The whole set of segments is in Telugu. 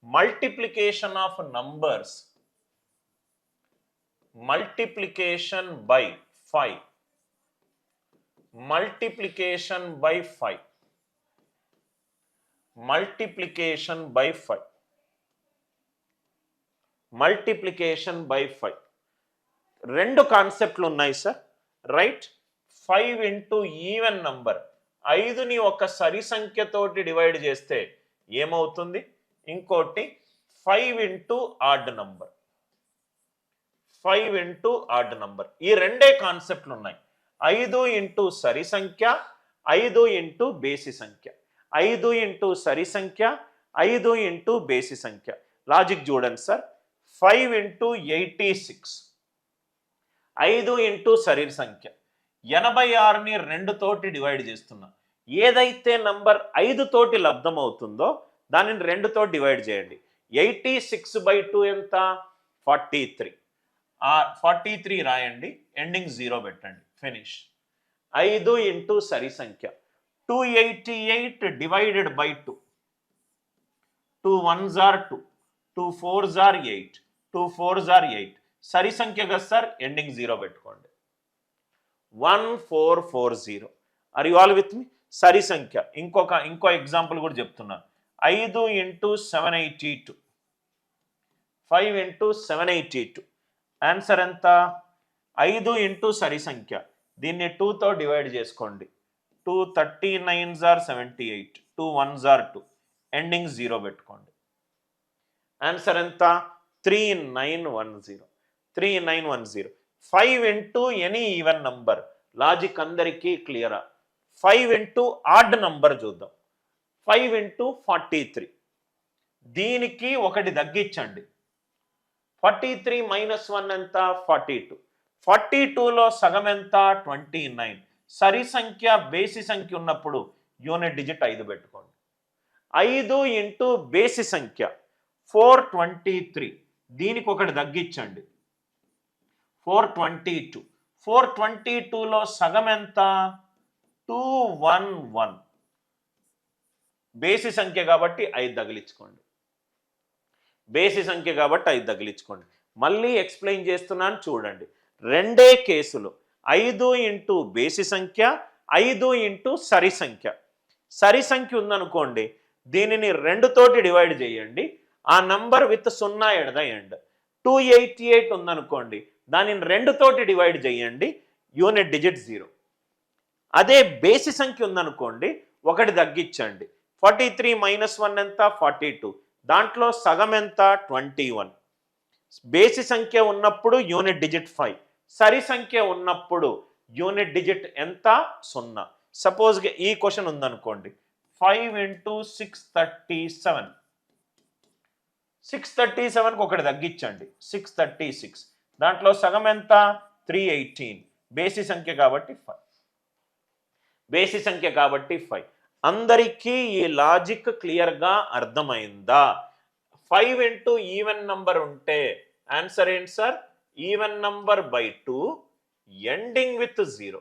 multiplication of numbers, multiplication by 5, multiplication by 5, multiplication by 5, multiplication by 5. రెండు కాన్సెప్ట్లు ఉన్నాయి sir, right. 5 into even number, 5ని ఒక సరి సంఖ్యతోటి డివైడ్ చేస్తే ఏమవుతుంది? ఇంకోటి 5 into odd number, 5 into odd number. ఈ రెండే కాన్సెప్ట్లు ఉన్నాయి. 5 ఇంటూ సరి సంఖ్య, 5 ఇంటూ బేసి సంఖ్య, 5 ఇంటూ సరి సంఖ్య, 5 ఇంటూ బేసి సంఖ్య. లాజిక్ చూడండి సార్. 5 ఇంటూ 86, 5 ఇంటూ సరి సంఖ్య, 86ని 2 తోటి డివైడ్ చేస్తున్నా. ఏదైతే నంబర్ 5 తోటి లబ్ధం అవుతుందో దానిని 2 తోటి డివైడ్ చేయండి. 86/2 ఎంత? 43. 43 రాయండి, ఎండింగ్ 0 పెట్టండి, ఫినిష్. 5 ఇంటూ సరి సంఖ్య, 288 divided by 2, 2 1s are 2, 2 4s are 8, 2 4s are 8. సరి సంఖ్య కదా సార్, ఎండింగ్ 0 పెట్టుకోండి. 1440. Are you all with me? సరి సంఖ్య. ఇంకో ఎగ్జాంపుల్ కూడా చెప్తున్నాను. 5 ఇంటూ 782, 5 ఇంటూ 782. ఆన్సర్ ఎంత? 5 ఇంటూ సరి సంఖ్య, దీన్ని 2తో డివైడ్ చేసుకోండి. 2 39s are 78, 2 1s are 2, ending 0 పెట్టుకోండి. ఆన్సర్ ఎంత? 3910, 3910. 5 into any even number. Logic అందరికీ క్లియరా? 5 ఇంటూ ఆడ్ నంబర్ చూద్దాం. 5 ఇంటూ 43, దీనికి ఒకటి తగ్గించండి. 43 మైనస్ 1 ఎంత? 42. 42లో సగం ఎంత? 29. సరి సంఖ్య బేసి సంఖ్య ఉన్నప్పుడు యూనిట్ డిజిట్ 5 పెట్టుకోండి. 5 ఇంటూ బేసి సంఖ్య 423, దీనికి ఒకటి తగ్గించండి. 422. 422లో సగం ఎంత? 211. బేసి సంఖ్య కాబట్టి 5 తగిలించుకోండి. బేసి సంఖ్య కాబట్టి 5 తగిలించుకోండి. మళ్ళీ ఎక్స్ప్లెయిన్ చేస్తున్నాను చూడండి. రెండే కేసులు. 5 ఇంటూ బేసి సంఖ్య, 5 ఇంటూ సరి సంఖ్య. సరి సంఖ్య ఉందనుకోండి, దీనిని 2 తోటి డివైడ్ చేయండి. ఆ number with 0 at the end. 288 ఉందనుకోండి, దానిని 2 తోటి డివైడ్ చేయండి, యూనిట్ డిజిట్ 0. అదే బేసి సంఖ్య ఉందనుకోండి, ఒకటి తగ్గించండి. 43 మైనస్ 1 ఎంత? 42. దాంట్లో సగం ఎంత? 21. బేసి సంఖ్య ఉన్నప్పుడు యూనిట్ డిజిట్ 5, సరి సంఖ్య ఉన్నప్పుడు యూనిట్ డిజిట్ ఎంత? 0. సపోజ్గా ఈ క్వశ్చన్ ఉందనుకోండి, 5 ఇంటూ 637, 637కి ఒకటి తగ్గించండి, 636. దాంట్లో సగం ఎంత? 318. బేసి సంఖ్య కాబట్టి 5, బేసి సంఖ్య కాబట్టి 5. అందరికీ ఈ లాజిక్ క్లియర్గా అర్థమైందా? 5 ఇంటూ ఈవెన్ నంబర్ ఉంటే ఆన్సర్ ఏంటి sir? Even number by 2 ending with 0.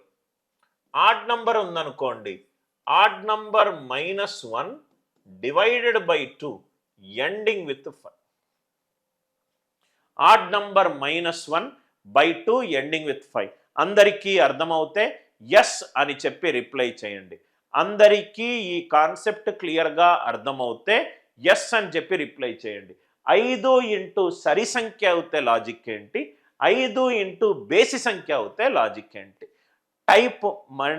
Odd number ఉందనుకోండి, odd number -1 divided by 2 ending with 5. Odd number -1 by 2 ending with 5. అందరికీ అర్థమవుతే ఎస్ అని చెప్పి రిప్లై చేయండి. అందరికీ ఈ కాన్సెప్ట్ క్లియర్గా అర్థమవుతే ఎస్ అని చెప్పి రిప్లై చేయండి. 5 ఇంటూ సరి సంఖ్య అవుతే లాజిక్ ఏంటి? 5 ఇంటూ బేసి సంఖ్య అవుతే లాజిక్ ఏంటి? టైప్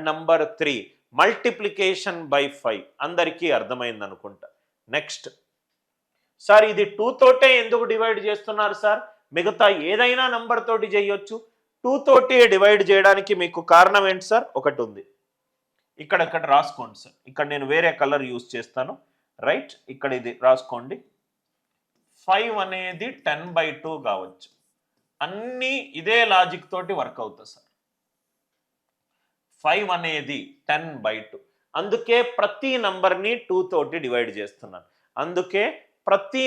నంబర్ 3 మల్టిప్లికేషన్ బై 5 అందరికీ అర్థమైంది అనుకుంటా. నెక్స్ట్ సార్, ఇది 2 తోటే ఎందుకు డివైడ్ చేస్తున్నారు సార్? మిగతా ఏదైనా నంబర్ తోటి చేయొచ్చు, 2 తోటి డివైడ్ చేయడానికి మీకు కారణం ఏంటి సార్? ఒకటి ఉంది, ఇక్కడ రాసుకోండి సార్. ఇక్కడ నేను వేరే కలర్ యూజ్ చేస్తాను, రైట్. ఇక్కడ ఇది రాసుకోండి. 5 అనేది 10/2 కావచ్చు. అన్నీ ఇదే లాజిక్ తోటి వర్క్ అవుతుంది సార్. 5 అనేది 10/2. అందుకే ప్రతి నంబర్ని 2 తోటి డివైడ్ చేస్తున్నాను. అందుకే ప్రతి